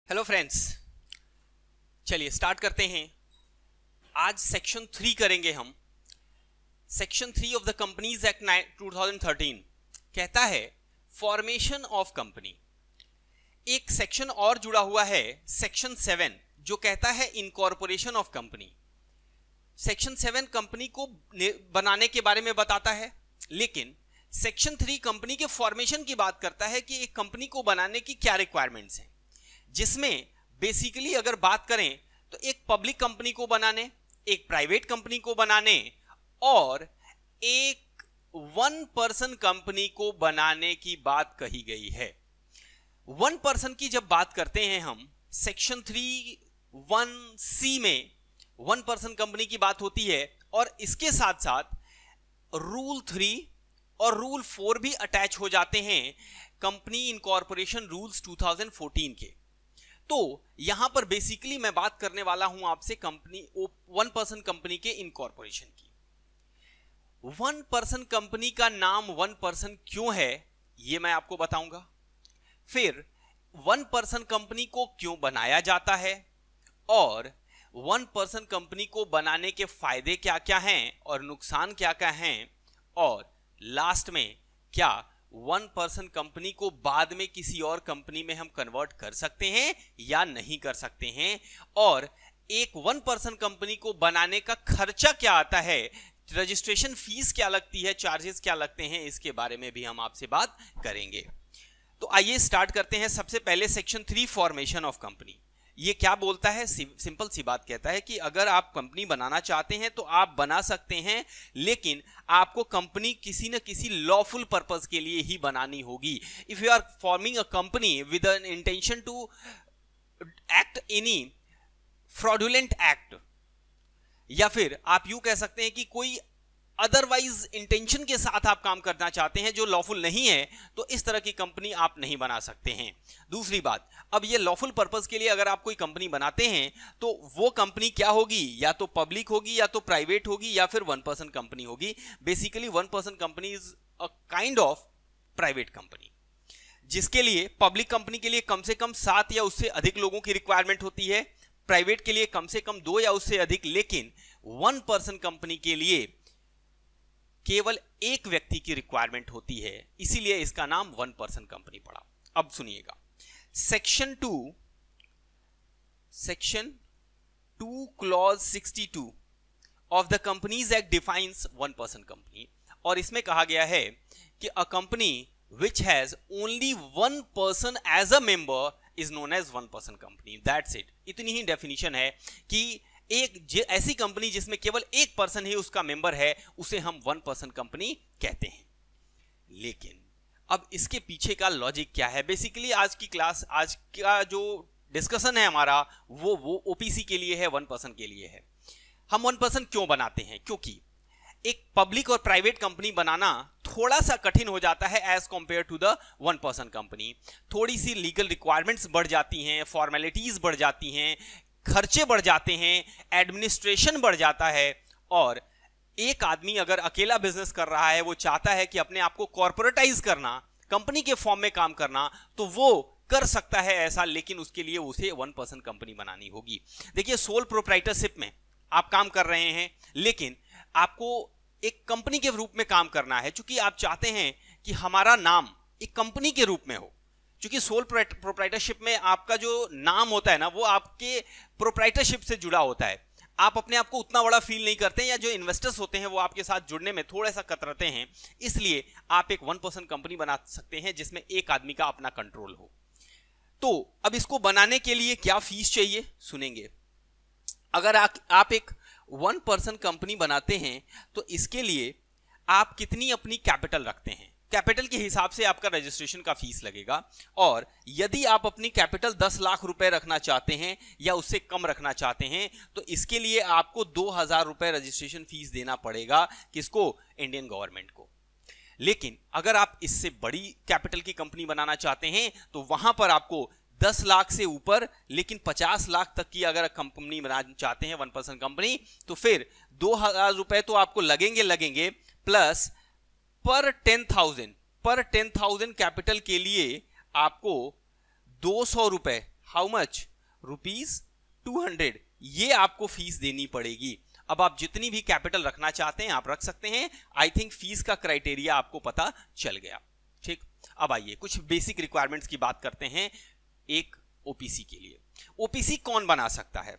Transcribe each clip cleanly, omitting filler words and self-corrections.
Hello friends, चलिए start करते हैं। आज सेक्शन 3 करेंगे हम। Section 3 of the companies act 2013 कहता है फॉर्मेशन ऑफ कंपनी। एक सेक्शन और जुड़ा हुआ है सेक्शन 7 जो कहता है incorporation of company. Section 7 company को बनाने के बारे में बताता है, लेकिन सेक्शन 3 कंपनी के फॉर्मेशन की बात करता है कि एक कंपनी को बनाने की क्या रिक्वायरमेंट्स हैं, जिसमें बेसिकली अगर बात करें तो एक पब्लिक कंपनी को बनाने, एक प्राइवेट कंपनी को बनाने और एक वन पर्सन कंपनी को बनाने की बात कही गई है। वन पर्सन की जब बात करते हैं हम सेक्शन 3(1)(c) में वन पर्सन कंपनी की बात होती है और इसके साथ साथ रूल 3 और रूल 4 भी अटैच हो जाते हैं कंपनी इनकॉर्पोरेशन रूल्स 2014 के। तो यहां पर बेसिकली मैं बात करने वाला हूं आपसे कंपनी वन पर्सन कंपनी के इनकॉर्पोरेशन की। वन पर्सन कंपनी का नाम वन पर्सन क्यों है यह मैं आपको बताऊंगा। फिर वन पर्सन कंपनी को क्यों बनाया जाता है और वन पर्सन कंपनी को बनाने के फायदे क्या क्या हैं और नुकसान क्या क्या हैं, और लास्ट में क्या वन पर्सन कंपनी को बाद में किसी और कंपनी में हम कन्वर्ट कर सकते हैं या नहीं कर सकते हैं, और एक वन पर्सन कंपनी को बनाने का खर्चा क्या आता है, रजिस्ट्रेशन फीस क्या लगती है, चार्जेस क्या लगते हैं, इसके बारे में भी हम आपसे बात करेंगे। तो आइए स्टार्ट करते हैं। सबसे पहले सेक्शन 3 फॉर्मेशन ऑफ कंपनी ये क्या बोलता है। सिंपल सी बात कहता है कि अगर आप कंपनी बनाना चाहते हैं तो आप बना सकते हैं, लेकिन आपको कंपनी किसी न किसी लॉफुल पर्पस के लिए ही बनानी होगी। If you are forming a company with an intention to act any fraudulent act, या फिर आप यूं कह सकते हैं कि कोई अदरवाइज इंटेंशन के साथ आप काम करना चाहते हैं जो लॉफुल नहीं है, तो इस तरह की कंपनी आप नहीं बना सकते हैं। दूसरी बात, अब ये लॉफुल पर्पस के लिए अगर आप कोई कंपनी बनाते हैं तो वो कंपनी क्या होगी, या तो पब्लिक होगी या तो प्राइवेट होगी या फिर वन पर्सन कंपनी होगी। Basically one person company is a kind of private company, जिसके लिए पब्लिक कंपनी के लिए कम से कम 7 या उससे अधिक लोगों की रिक्वायरमेंट होती है, प्राइवेट के लिए कम से कम 2 या उससे अधिक, लेकिन वन पर्सन कंपनी के लिए केवल एक व्यक्ति की रिक्वायरमेंट होती है, इसीलिए इसका नाम वन पर्सन कंपनी पड़ा। अब सुनिएगा, section 2 clause 62 of the companies act defines one person company, और इसमें कहा गया है कि a company which has only one person as a member is known as one person company. That's it. इतनी ही डेफिनेशन है कि एक ऐसी कंपनी जिसमें केवल एक पर्सन ही उसका मेंबर है उसे हम वन पर्सन कंपनी कहते हैं। लेकिन अब इसके पीछे का लॉजिक क्या है। बेसिकली आज की क्लास, आज का जो डिस्कशन है हमारा वो ओपीसी के लिए है, वन पर्सन के लिए है। हम वन पर्सन क्यों बनाते हैं, क्योंकि एक पब्लिक और प्राइवेट कंपनी बनाना थोड़ा सा कठिन हो जाता है as compare to the one person company. थोड़ी सी लीगल रिक्वायरमेंट्स बढ़ जाती हैं, फॉर्मेलिटीज बढ़ जाती हैं, खर्चे बढ़ जाते हैं, एडमिनिस्ट्रेशन बढ़ जाता है, और एक आदमी अगर अकेला बिजनेस कर रहा है, वो चाहता है कि अपने आप को कॉर्पोरेटाइज करना, कंपनी के फॉर्म में काम करना, तो वो कर सकता है ऐसा, लेकिन उसके लिए उसे वन पर्सन कंपनी बनानी होगी। देखिए, सोल प्रोप्राइटरशिप में आप काम कर रहे हैं, लेकिन आपको एक कंपनी के रूप में काम करना है, क्योंकि आप चाहते हैं कि हमारा नाम एक कंपनी के रूप में हो। क्योंकि सोल प्रोप्राइटरशिप में आपका जो नाम होता है ना, वो आपके प्रोप्राइटरशिप से जुड़ा होता है। आप अपने आप को उतना बड़ा फील नहीं करते हैं, या जो इन्वेस्टर्स होते हैं वो आपके साथ जुड़ने में थोड़ा सा कतराते हैं, इसलिए आप एक वन पर्सन कंपनी बना सकते हैं जिसमें एक आदमी का अपना कंट्रोल हो। तो अब इसको बनाने के लिए क्या फीस चाहिए, सुनेंगे। अगर आप एक वन पर्सन कंपनी बनाते हैं तो इसके लिए आप कितनी अपनी कैपिटल रखते हैं, कैपिटल के हिसाब से आपका रजिस्ट्रेशन का फीस लगेगा। और यदि आप अपनी कैपिटल 10 लाख रुपए रखना चाहते हैं या उससे कम रखना चाहते हैं तो इसके लिए आपको 2000 रुपए रजिस्ट्रेशन फीस देना पड़ेगा। किसको? इंडियन गवर्नमेंट को। लेकिन अगर आप इससे बड़ी कैपिटल की कंपनी बनाना चाहते हैं तो वहां पर आपको 10 लाख से ऊपर लेकिन 50 लाख तक की अगर कंपनी बनाना चाहते हैं वन पर्सन कंपनी, तो फिर 2000 रुपए तो आपको लगेंगे, प्लस पर 10,000 कैपिटल के लिए आपको 200 रुपए हाउ मच, ₹200, ये आपको फीस देनी पड़ेगी। अब आप जितनी भी कैपिटल रखना चाहते हैं आप रख सकते हैं। आई थिंक फीस का क्राइटेरिया आपको पता चल गया। ठीक, अब आइए कुछ बेसिक रिक्वायरमेंट्स की बात करते हैं एक ओपीसी के लिए। ओपीसी कौन बना सकता है?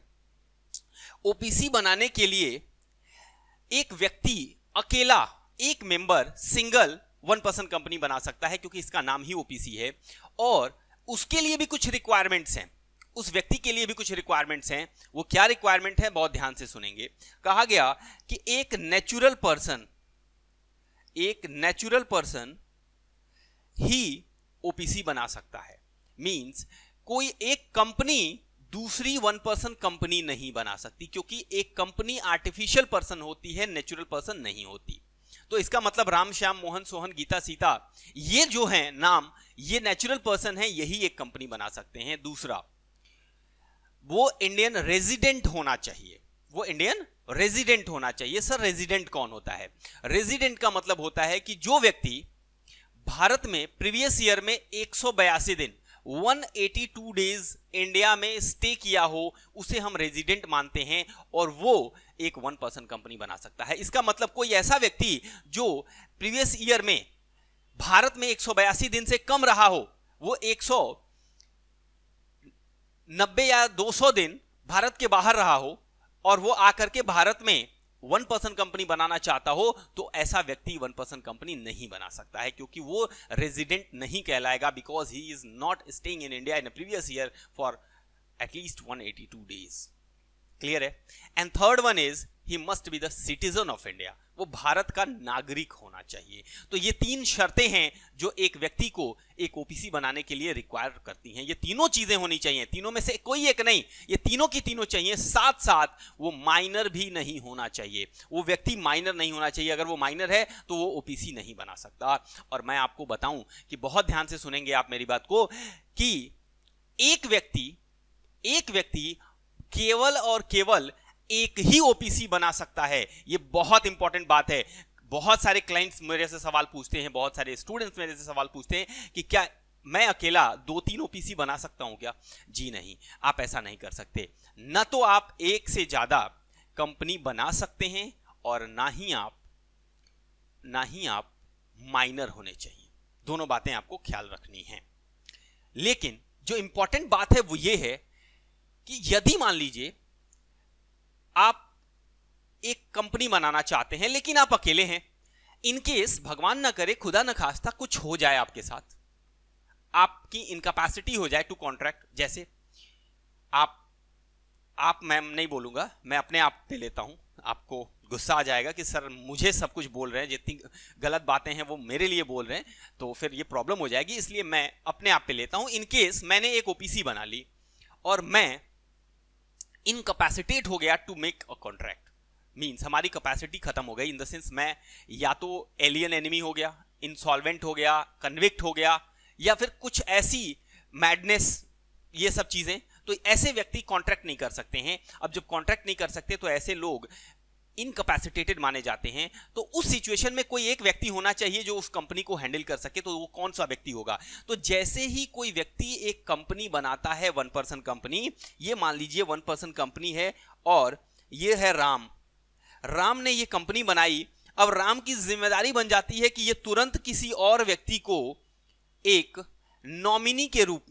ओपीसी बनाने के लिए एक व्यक्ति अकेला, एक मेंबर, सिंगल 1% कंपनी बना सकता है, क्योंकि इसका नाम ही ओपीसी है। और उसके लिए भी कुछ रिक्वायरमेंट्स हैं, उस व्यक्ति के लिए भी कुछ रिक्वायरमेंट्स हैं। वो क्या रिक्वायरमेंट है, बहुत ध्यान से सुनेंगे। कहा गया कि एक नेचुरल पर्सन ही ओपीसी बना सकता है। मींस कोई एक कंपनी दूसरी 1% कंपनी नहीं बना सकती, क्योंकि एक कंपनी आर्टिफिशियल पर्सन होती है, नेचुरल पर्सन नहीं होती। तो इसका मतलब राम, श्याम, मोहन, सोहन, गीता, सीता, ये जो हैं नाम, ये नेचुरल पर्सन है, यही एक कंपनी बना सकते हैं। दूसरा, वो इंडियन रेजिडेंट होना चाहिए। वो इंडियन रेजिडेंट होना चाहिए। सर रेजिडेंट कौन होता है? रेजिडेंट का मतलब होता है कि जो व्यक्ति भारत में प्रीवियस ईयर में 182 दिन 182 डेज इंडिया में स्टे किया हो, उसे हम रेजिडेंट मानते हैं, और वो एक 1% कंपनी बना सकता है। इसका मतलब कोई ऐसा व्यक्ति जो प्रीवियस ईयर में भारत में 182 दिन से कम रहा हो, वो 190 या 200 दिन भारत के बाहर रहा हो, और वो आकर के भारत में 1% कंपनी बनाना चाहता हो, तो ऐसा व्यक्ति 1% कंपनी नहीं बना सकता है, क्योंकि वो रेजिडेंट नहीं कहलाएगा, because he is not staying in India in previous year for at least 182 days. Clear है? And third one is he must be the citizen of India. वो भारत का नागरिक होना चाहिए। तो ये 3 शर्तें हैं जो एक व्यक्ति को एक ओपीसी बनाने के लिए रिक्वायर करती हैं। ये तीनों चीजें होनी चाहिए, तीनों में से कोई एक नहीं, ये तीनों की तीनों चाहिए। साथ साथ वो माइनर भी नहीं होना चाहिए, वो व्यक्ति माइनर नहीं होना चाहिए। अगर वो माइनर है तो वो ओपीसी नहीं बना सकता। और मैं आपको बताऊं कि बहुत ध्यान से सुनेंगे आप मेरी बात को, कि एक व्यक्ति केवल और केवल एक ही ओपीसी बना सकता है। ये बहुत इंपॉर्टेंट बात है। बहुत सारे क्लाइंट्स मेरे से सवाल पूछते हैं, बहुत सारे स्टूडेंट्स मेरे से सवाल पूछते हैं कि क्या मैं अकेला 2-3 ओपीसी बना सकता हूं क्या? जी नहीं, आप ऐसा नहीं कर सकते। न तो आप एक से ज्यादा कंपनी बना सकते हैं, और ना ही आप माइनर होने चाहिए। दोनों बातें आपको ख्याल रखनी है। लेकिन जो इंपॉर्टेंट बात है वो ये है कि यदि मान लीजिए आप एक कंपनी बनाना चाहते हैं, लेकिन आप अकेले हैं, इनकेस भगवान ना करे, खुदा न खास्ता कुछ हो जाए आपके साथ, आपकी इनकैपेसिटी हो जाए टू कॉन्ट्रैक्ट, जैसे आप मैं नहीं बोलूंगा, मैं अपने आप पे लेता हूं। आपको गुस्सा आ जाएगा कि सर मुझे सब कुछ बोल रहे हैं, जितनी गलत बातें हैं वो मेरे लिए बोल रहे हैं, तो फिर ये प्रॉब्लम हो जाएगी, इसलिए मैं अपने आप पे लेता हूं। इनकेस मैंने एक ओपीसी बना ली और मैं इनकैपेसिटेट हो गया to make a contract, means हमारी कैपेसिटी खत्म हो गई, इन द सेंस मैं या तो एलियन एनिमी हो गया, इंसॉल्वेंट हो गया, कन्विक्ट हो गया, या फिर कुछ ऐसी मैडनेस, ये सब चीजें, तो ऐसे व्यक्ति कॉन्ट्रैक्ट नहीं कर सकते हैं। अब जब कॉन्ट्रैक्ट नहीं कर सकते तो ऐसे लोग इनकैपेसिटेटेड माने जाते हैं। तो उस सिचुएशन में कोई एक व्यक्ति होना चाहिए जो उस कंपनी को हैंडल कर सके। तो वो कौन सा व्यक्ति होगा? तो जैसे ही कोई व्यक्ति एक कंपनी बनाता है, 1% कंपनी, ये मान लीजिए 1% कंपनी है, और ये है राम ने ये कंपनी बनाई। अब राम की जिम्मेदारी बन जाती है कि ये तुरंत किसी और व्यक्ति को एक नॉमिनी के रूप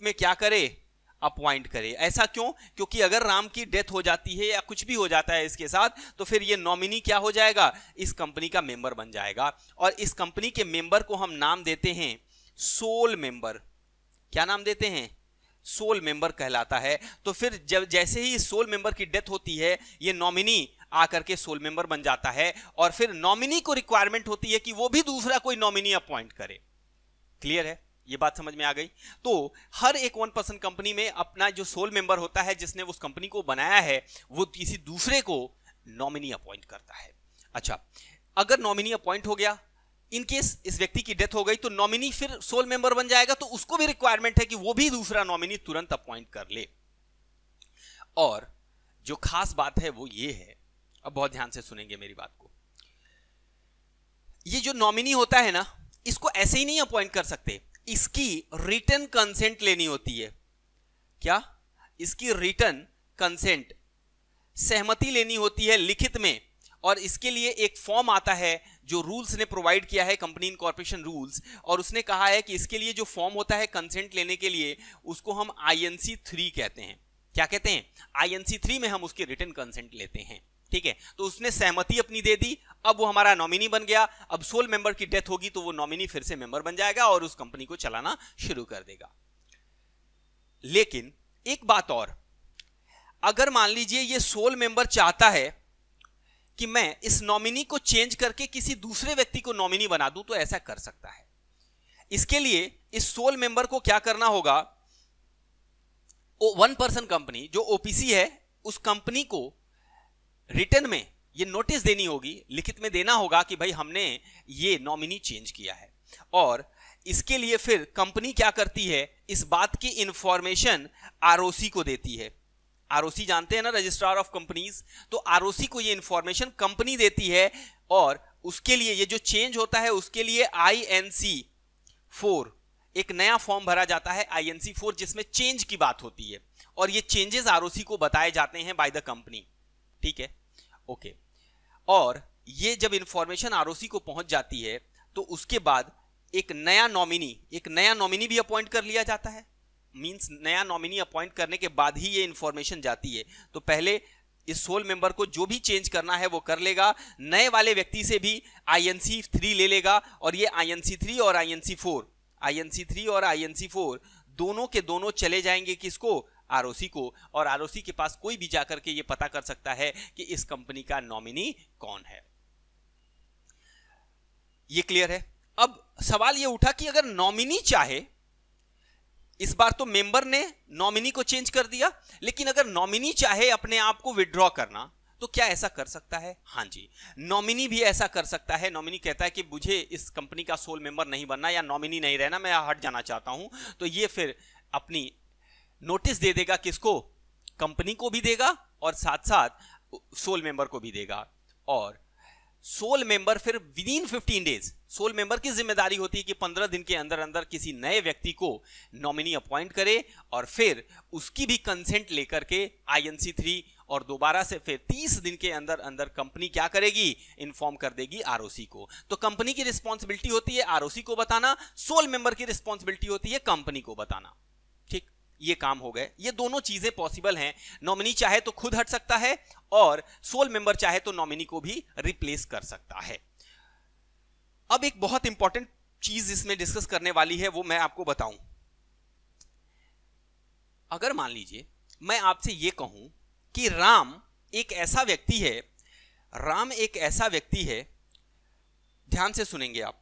में क्या करे? अपॉइंट करे। ऐसा क्यों? क्योंकि अगर राम की डेथ हो जाती है या कुछ भी हो जाता है इसके साथ, तो फिर ये नॉमिनी क्या हो जाएगा? इस कंपनी का मेंबर बन जाएगा। और इस कंपनी के मेंबर को हम नाम देते हैं सोल मेंबर। क्या नाम देते हैं? सोल मेंबर कहलाता है। तो फिर जब जैसे ही सोल मेंबर की डेथ होती है, ये नॉमिनी आकर के सोल मेंबर बन जाता है, और फिर नॉमिनी को रिक्वायरमेंट होती है कि वो भी दूसरा कोई नॉमिनी अपॉइंट करे। क्लियर है? ये बात समझ में आ गई? तो हर एक 1% कंपनी में अपना जो सोल मेंबर होता है, जिसने उस कंपनी को बनाया है, वो किसी दूसरे को नॉमिनी अपॉइंट करता है। अच्छा, अगर नॉमिनी अपॉइंट हो गया, इन केस इस व्यक्ति की डेथ हो गई, तो नॉमिनी फिर सोल मेंबर बन जाएगा, तो उसको भी रिक्वायरमेंट है कि वो भी दूसरा नॉमिनी तुरंत अपॉइंट कर ले। और जो खास बात है वो ये है, अब बहुत ध्यान से सुनेंगे मेरी बात को, ये जो नॉमिनी होता है ना, इसको ऐसे ही नहीं अपॉइंट कर सकते। इसकी रिटन कंसेंट लेनी होती है। क्या? इसकी रिटन कंसेंट, सहमति लेनी होती है लिखित में, और इसके लिए एक फॉर्म आता है जो रूल्स ने प्रोवाइड किया है, कंपनी इनकॉर्पोरेशन रूल्स, और उसने कहा है कि इसके लिए जो फॉर्म होता है कंसेंट लेने के लिए, उसको हम INC 3 कहते हैं। क्या कहते हैं? INC 3 में हम उसकी रिटन कंसेंट लेते हैं। ठीक है, तो उसने सहमति अपनी दे दी, अब वो हमारा नॉमिनी बन गया। अब सोल मेंबर की डेथ होगी तो वो नॉमिनी फिर से मेंबर बन जाएगा और उस कंपनी को चलाना शुरू कर देगा। लेकिन एक बात और, अगर मान लीजिए ये सोल मेंबर चाहता है कि मैं इस नॉमिनी को चेंज करके किसी दूसरे व्यक्ति को नॉमिनी बना दूं, तो ऐसा कर सकता है। इसके लिए इस सोल मेंबर को क्या करना होगा, 1 पर्सन कंपनी जो OPC है, उस कंपनी को रिटर्न में ये नोटिस देनी होगी, लिखित में देना होगा कि भाई हमने ये नॉमिनी चेंज किया है। और इसके लिए फिर कंपनी क्या करती है, इस बात की इंफॉर्मेशन ROC को देती है। ROC जानते हैं ना, रजिस्ट्रार ऑफ कंपनीज। तो ROC को ये इंफॉर्मेशन कंपनी देती है, और उसके लिए ये जो चेंज होता है उसके लिए INC 4 एक नया फॉर्म भरा जाता है, INC 4, जिसमें चेंज की बात होती है, और ये चेंजेस ROC को बताए जाते हैं बाय द कंपनी। ठीक है, ओके। और ये जब इंफॉर्मेशन ROC को पहुंच जाती है तो उसके बाद एक नया नॉमिनी भी अपॉइंट कर लिया जाता है। मींस नया नॉमिनी अपॉइंट करने के बाद ही ये इंफॉर्मेशन जाती है। तो पहले इस सोल मेंबर को जो भी चेंज करना है वो कर लेगा, नए वाले व्यक्ति से भी INC 3 ले लेगा, और ये INC 3 और INC 4 दोनों के दोनों चले जाएंगे किसको? ROC को। और ROC के पास कोई भी जाकर के ये पता कर सकता है कि इस कंपनी का नॉमिनी कौन है। ये क्लियर है? अब सवाल ये उठा कि अगर नॉमिनी चाहे, इस बार तो मेंबर ने नॉमिनी को चेंज कर दिया, लेकिन अगर नॉमिनी चाहे अपने आप को विड्रॉ करना, तो क्या ऐसा कर सकता है? हाँ जी, नॉमिनी भी ऐसा कर सकता है। नॉमिनी कहता है कि मुझे इस कंपनी का सोल मेंबर नहीं बनना या नॉमिनी नहीं रहना, मैं हट जाना चाहता हूं, तो ये फिर अपनी नोटिस दे देगा, किसको? कंपनी को भी देगा और साथ साथ सोल मेंबर को भी देगा। और सोल मेंबर फिर विदिन 15 डेज, सोल मेंबर की जिम्मेदारी होती है कि 15 दिन के अंदर अंदर किसी नए व्यक्ति को नॉमिनी अपॉइंट करे, और फिर उसकी भी कंसेंट लेकर के INC 3, और दोबारा से फिर 30 दिन के अंदर अंदर कंपनी क्या करेगी? इन्फॉर्म कर देगी ROC को। तो कंपनी की रिस्पॉन्सिबिलिटी होती है ROC को बताना, सोल मेंबर की रिस्पॉन्सिबिलिटी होती है कंपनी को बताना। ठीक, ये काम हो गए। ये दोनों चीजें पॉसिबल हैं। नॉमिनी चाहे तो खुद हट सकता है, और सोल मेंबर चाहे तो नॉमिनी को भी रिप्लेस कर सकता है। अब एक बहुत इंपॉर्टेंट चीज इसमें डिस्कस करने वाली है, वो मैं आपको बताऊं। अगर मान लीजिए मैं आपसे ये कहूं कि राम एक ऐसा व्यक्ति है, ध्यान से सुनेंगे आप,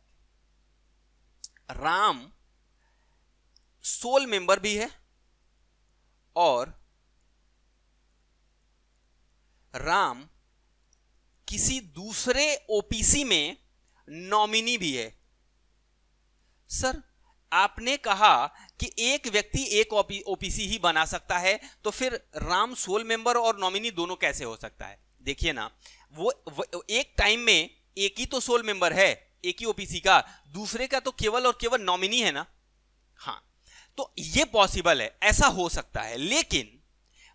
राम सोल मेंबर भी है और राम किसी दूसरे OPC में नॉमिनी भी है। सर, आपने कहा कि एक व्यक्ति एक OPC ही बना सकता है, तो फिर राम सोल मेंबर और नॉमिनी दोनों कैसे हो सकता है? देखिए ना, वो एक टाइम में एक ही तो सोल मेंबर है, एक ही OPC का, दूसरे का तो केवल और केवल नॉमिनी है ना। हाँ, तो ये पॉसिबल है, ऐसा हो सकता है। लेकिन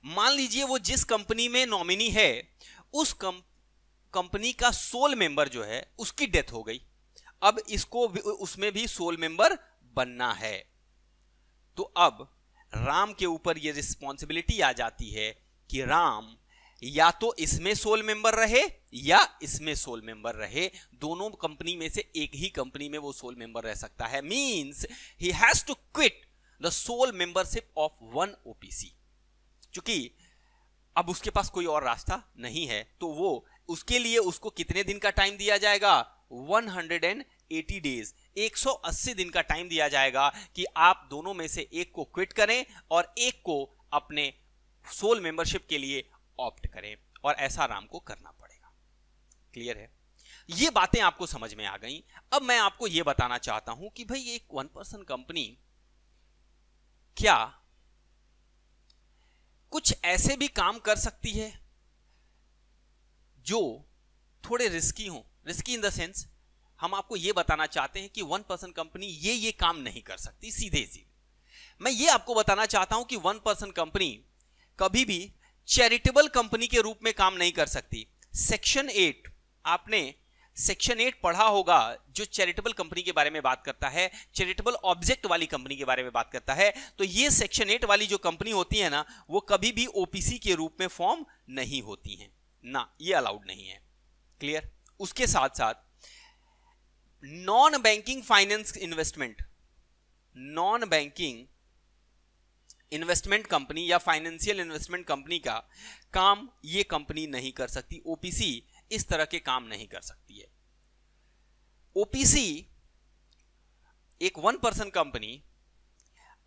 मान लीजिए वो जिस कंपनी में नॉमिनी है, उस कंपनी का सोल मेंबर जो है उसकी डेथ हो गई, अब इसको उसमें भी सोल मेंबर बनना है, तो अब राम के ऊपर ये रिस्पॉन्सिबिलिटी आ जाती है कि राम या तो इसमें सोल मेंबर रहे या इसमें सोल मेंबर रहे, दोनों कंपनी में से एक ही कंपनी में वो सोल मेंबर रह सकता है। Means he has to quit the sole membership of one OPC। क्योंकि अब उसके पास कोई और रास्ता नहीं है, तो वो उसके लिए उसको कितने दिन का टाइम दिया जाएगा? 180 डेज, 180 दिन का टाइम दिया जाएगा कि आप दोनों में से एक को क्विट करें और एक को अपने सोल मेंबरशिप के लिए ऑप्ट करें, और ऐसा राम को करना पड़ेगा। क्लियर है? ये बातें आपको समझ में आ गई। अब मैं आपको यह बताना चाहता हूं कि भाई एक 1 पर्सन कंपनी क्या कुछ ऐसे भी काम कर सकती है जो थोड़े रिस्की हो? रिस्की इन द सेंस, हम आपको ये बताना चाहते हैं कि 1% कंपनी ये काम नहीं कर सकती। सीधे सीधे मैं ये आपको बताना चाहता हूं कि 1% कंपनी कभी भी चैरिटेबल कंपनी के रूप में काम नहीं कर सकती। सेक्शन 8, आपने सेक्शन 8 पढ़ा होगा, जो चैरिटेबल कंपनी के बारे में बात करता है, चैरिटेबल ऑब्जेक्ट वाली कंपनी के बारे में बात करता है। तो ये सेक्शन 8 वाली जो कंपनी होती है ना, वो कभी भी ओपीसी के रूप में फॉर्म नहीं होती है ना, ये अलाउड नहीं है। क्लियर? उसके साथ साथ non banking finance investment, non banking investment company या फाइनेंशियल इन्वेस्टमेंट कंपनी का काम ये कंपनी नहीं कर सकती। ओपीसी इस तरह के काम नहीं कर सकती है। ओपीसी एक 1% कंपनी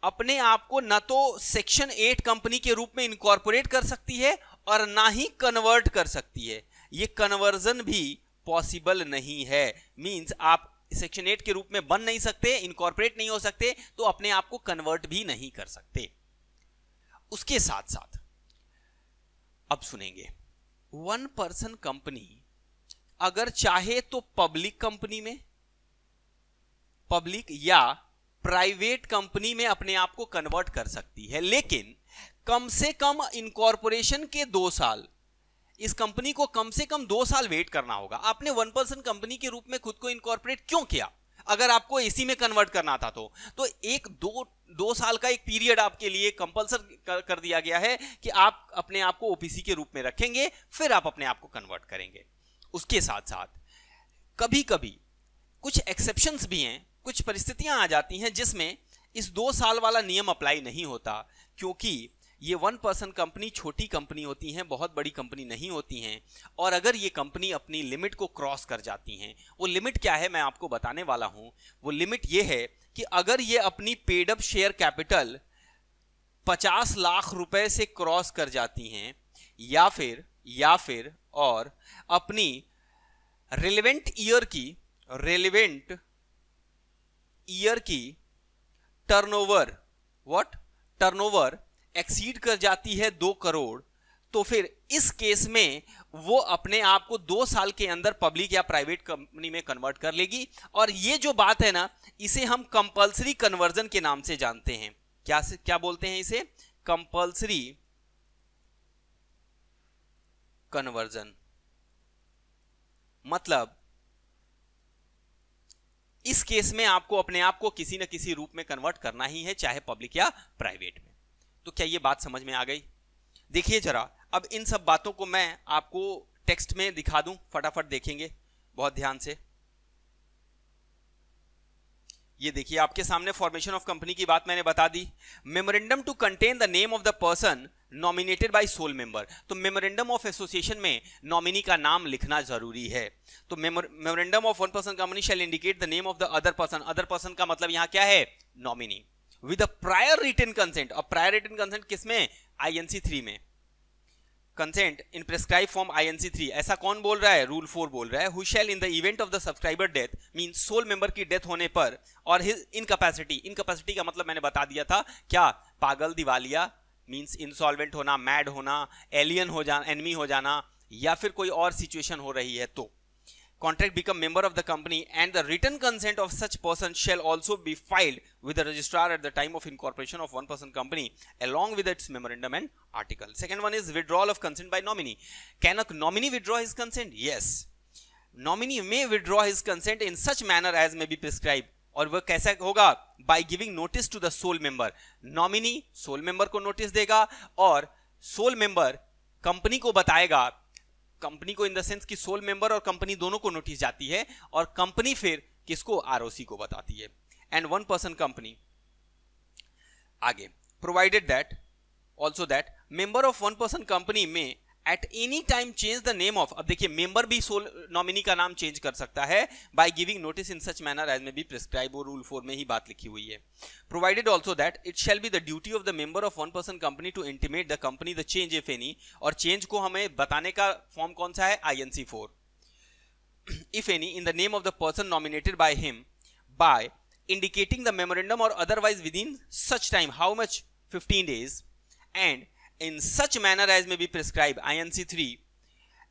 अपने आप को न तो सेक्शन 8 कंपनी के रूप में इनकॉर्पोरेट कर सकती है और ना ही कन्वर्ट कर सकती है। ये कन्वर्जन भी पॉसिबल नहीं है। मींस आप सेक्शन 8 के रूप में बन नहीं सकते, इनकॉर्पोरेट नहीं हो सकते, तो अपने आप को कन्वर्ट भी नहीं कर सकते। उसके साथ साथ अब सुनेंगे, 1% कंपनी अगर चाहे तो पब्लिक कंपनी में, पब्लिक या प्राइवेट कंपनी में अपने आप को कन्वर्ट कर सकती है, लेकिन कम से कम इनकॉर्पोरेशन के 2 साल, इस कंपनी को कम से कम 2 साल वेट करना होगा। आपने 1% कंपनी के रूप में खुद को इनकॉर्पोरेट क्यों किया? अगर आपको एसी में कन्वर्ट करना था तो एक दो साल का एक पीरियड आपके लिए कंपल्सरी कर दिया गया है कि आप अपने आप को ओपीसी के रूप में रखेंगे, फिर आप अपने आप को कन्वर्ट करेंगे। उसके साथ साथ कभी कभी कुछ एक्सेप्शंस भी हैं, कुछ परिस्थितियां आ जाती हैं जिसमें इस 2 साल वाला नियम अप्लाई नहीं होता, क्योंकि ये 1% कंपनी छोटी कंपनी होती हैं, बहुत बड़ी कंपनी नहीं होती हैं। और अगर ये कंपनी अपनी लिमिट को क्रॉस कर जाती हैं, वो लिमिट क्या है मैं आपको बताने वाला हूं। वो लिमिट ये है कि अगर ये अपनी paid up share capital 50 lakh रुपए से क्रॉस कर जाती हैं, या फिर और अपनी रिलेवेंट ईयर की टर्नओवर एक्सीड कर जाती है 2 करोड़, तो फिर इस केस में वो अपने आप को 2 साल के अंदर पब्लिक या प्राइवेट कंपनी में कन्वर्ट कर लेगी। और ये जो बात है ना, इसे हम कंपल्सरी कन्वर्जन के नाम से जानते हैं। क्या बोलते हैं इसे? Compulsory conversion. मतलब इस केस में आपको अपने आप को किसी न किसी रूप में कन्वर्ट करना ही है, चाहे पब्लिक या प्राइवेट में। तो क्या ये बात समझ में आ गई? देखिए जरा, अब इन सब बातों को मैं आपको टेक्स्ट में दिखा दूं, फटाफट देखेंगे बहुत ध्यान से। ये देखिए आपके सामने फॉर्मेशन ऑफ कंपनी की बात मैंने बता दी। Memorandum to contain the name of the person nominated by sole member. तो मेमोरेंडम ऑफ एसोसिएशन में नॉमिनी का नाम लिखना जरूरी है। तो memorandum of 1% company shall indicate the name of the other person. Other person का मतलब यहां क्या है? Nominee. With a prior written consent. और प्रायर रिटन कंसेंट किसमें? INC 3 में। Consent in prescribe form INC 3। ऐसा कौन बोल रहा है? रूल 4 बोल रहा है। Who shell in the event of the subscriber death, mean sole member की डेथ होने पर, और हिज इनकैपेसिटी। इनकैपेसिटी का मतलब मैंने बता दिया था, क्या? पागल, दिवालिया, मींस इंसॉल्वेंट होना, मैड होना, एलियन हो जाना, एनिमी हो जाना, या फिर कोई और सिचुएशन हो रही है तो contract become member of the company, and the written consent of such person shall also be filed with the registrar at the time of incorporation of 1% company along with its memorandum and article. Second one is withdrawal of consent by nominee. Can a nominee withdraw his consent? Yes, nominee may withdraw his consent in such manner as may be prescribed. और वह कैसा होगा? By giving notice to the sole member. nominee sole member को notice देगा और sole member company को बताएगा। Company को इन द सेंस कि सोल मेंबर और कंपनी दोनों को नोटिस जाती है, और कंपनी फिर किसको? ROC को बताती है। एंड 1% कंपनी आगे provided that also that member of 1% company में at any time change the name of. अब देखिए, मेंबर भी सोल नॉमिनी का नाम चेंज कर सकता है by giving notice in such manner as may be prescribed. और रूल 4 में ही बात लिखी हुई है। Provided also that it shall be the duty of the member of 1% company to intimate the company the change if any. और change को हमें बताने का फॉर्म कौन सा है? INC 4। If any in the name of the person nominated by him by indicating the memorandum और otherwise within such time, how much? 15 days, and in such manner as may be prescribed, INC 3,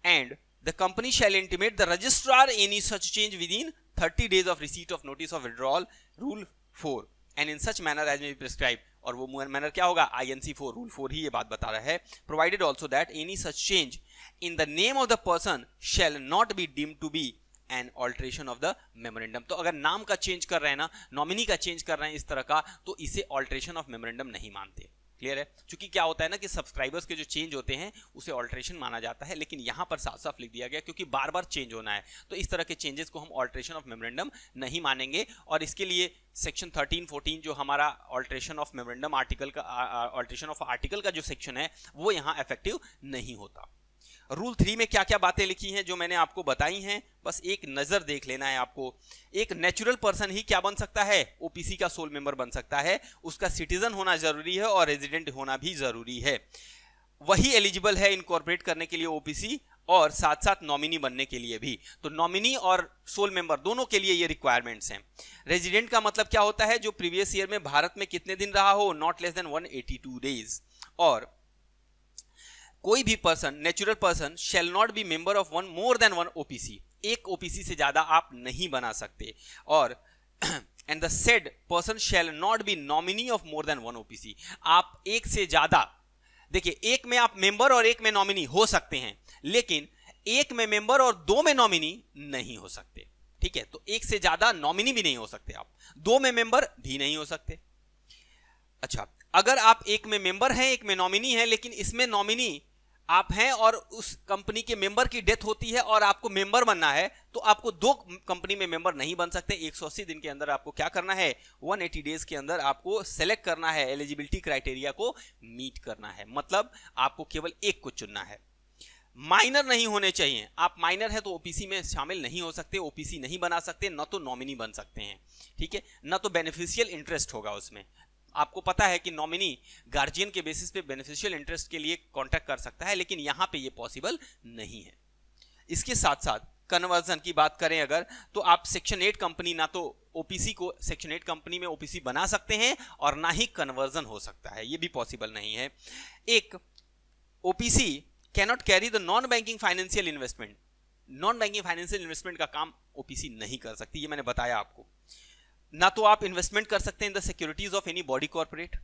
and the company shall intimate the registrar any such change within 30 days of receipt of notice of withdrawal, rule 4, and in such manner as may be prescribed. और वो manner क्या होगा? INC 4, rule 4 ही ये बात बता रहा है. Provided also that any such change in the name of the person shall not be deemed to be an alteration of the memorandum. तो अगर नाम का चेंज कर रहे हैं ना, नॉमिनी का चेंज कर रहे हैं इस तरह का, तो इसे ऑल्ट्रेशन ऑफ मेमोरेंडम नहीं मानते. क्लियर है? क्योंकि क्या होता है ना कि सब्सक्राइबर्स के जो चेंज होते हैं उसे ऑल्ट्रेशन माना जाता है, लेकिन यहां पर साफ साफ लिख दिया गया क्योंकि बार बार चेंज होना है, तो इस तरह के चेंजेस को हम ऑल्ट्रेशन ऑफ मेमोरेंडम नहीं मानेंगे. और इसके लिए सेक्शन 13-14 जो हमारा ऑल्ट्रेशन ऑफ मेमोरेंडम आर्टिकल का ऑल्ट्रेशन ऑफ आर्टिकल का जो सेक्शन है वो यहां इफेक्टिव नहीं होता. रूल 3 में क्या क्या बातें लिखी हैं जो मैंने आपको बताई हैं, बस एक नजर देख लेना है आपको. एक नेचुरल पर्सन ही क्या बन सकता है? ओपीसी का सोल मेंबर बन सकता है. उसका सिटीजन होना जरूरी है और रेजिडेंट होना भी जरूरी है. वही एलिजिबल है इनकॉर्पोरेट करने के लिए ओपीसी और साथ साथ नॉमिनी बनने के लिए भी. तो नॉमिनी और सोल मेंबर दोनों के लिए ये रिक्वायरमेंट्स हैं. रेजिडेंट का मतलब क्या होता है? जो प्रीवियस ईयर में भारत में कितने दिन रहा हो, नॉट लेस देन 182 डेज. और कोई भी person, natural person, shall not be member of one more than one OPC. एक ओपीसी से ज्यादा आप नहीं बना सकते. और and the said person shall not be nominee of more than one OPC. आप एक से ज्यादा, देखिए एक में आप मेंबर और एक में नॉमिनी हो सकते हैं, लेकिन एक में मेंबर और दो में नॉमिनी नहीं हो सकते. ठीक है? तो एक से ज्यादा नॉमिनी भी नहीं हो सकते आप, दो में मेंबर भी नहीं हो सकते. अच्छा, अगर आप एक में मेंबर हैं एक में नॉमिनी है, लेकिन इसमें नॉमिनी आप हैं और उस कंपनी के मेंबर की डेथ होती है और आपको मेंबर बनना है, तो आपको दो कंपनी में मेंबर नहीं बन सकते. 180 दिन के अंदर आपको क्या करना है? 180 डेज के अंदर आपको सेलेक्ट करना है, एलिजिबिलिटी क्राइटेरिया को मीट करना है. मतलब आपको केवल एक को चुनना है. माइनर नहीं होने चाहिए. आप माइनर है तो ओपीसी में शामिल नहीं हो सकते, ओपीसी नहीं बना सकते, न तो नॉमिनी बन सकते हैं. ठीक है? न तो बेनिफिशियल इंटरेस्ट होगा उसमें. आपको पता है कि नॉमिनी गार्जियन के बेसिस पे बेनिफिशियल इंटरेस्ट के लिए कॉन्ट्रैक्ट कर सकता है, लेकिन यहां पे ये पॉसिबल नहीं है. इसके साथ साथ कन्वर्जन की बात करें अगर, तो आप सेक्शन 8 कंपनी ना तो ओपीसी को सेक्शन 8 कंपनी में ओपीसी बना सकते हैं और ना ही कन्वर्जन हो सकता है, ये भी पॉसिबल नहीं है. एक OPC cannot carry the non banking financial investment. Non banking financial investment का काम ओपीसी नहीं कर सकती, ये मैंने बताया आपको. ना तो आप इन्वेस्टमेंट कर सकते हैं in the securities of any body corporate,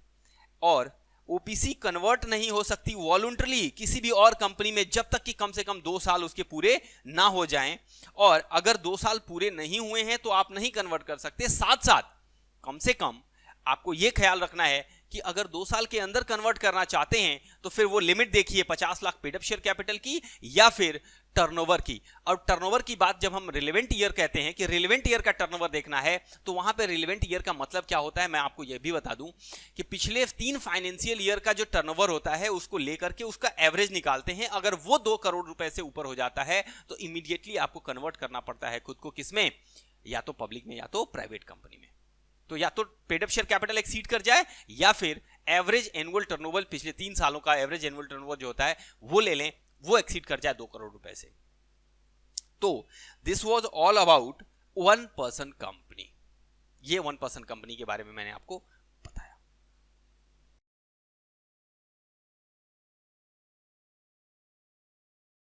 और ओपीसी कन्वर्ट नहीं हो सकती वॉलंटरली किसी भी और कंपनी में जब तक कि कम से कम 2 साल उसके पूरे ना हो जाएं. और अगर 2 साल पूरे नहीं हुए हैं तो आप नहीं कन्वर्ट कर सकते. साथ साथ कम से कम आपको यह ख्याल रखना है कि अगर 2 साल के अंदर कन्वर्ट करना चाहते हैं तो फिर वो लिमिट देखिए 50 lakh paid up share capital की या फिर टर्नओवर की. और टर्नओवर की बात जब हम रिलेवेंट ईयर कहते हैं कि रिलेवेंट ईयर का टर्नओवर देखना है, तो वहां पे रिलेवेंट ईयर का मतलब क्या होता है मैं आपको यह भी बता दूं कि पिछले 3 फाइनेंशियल ईयर का जो टर्नओवर होता है उसको लेकर के उसका एवरेज निकालते हैं. अगर वो 2 करोड़ रुपए से ऊपर हो जाता है तो इमीडिएटली आपको कन्वर्ट करना पड़ता है खुद को. किसमें? या तो पब्लिक में या तो प्राइवेट कंपनी में. तो या तो paid up share capital exceed कर जाए या फिर एवरेज एनुअल टर्नओवर, पिछले 3 सालों का एवरेज एनुअल टर्नओवर जो होता है वो ले लें, वो एक्सीड कर जाए 2 करोड़ रुपए से. तो this was all about one person company. ये वन पर्सन कंपनी के बारे में मैंने आपको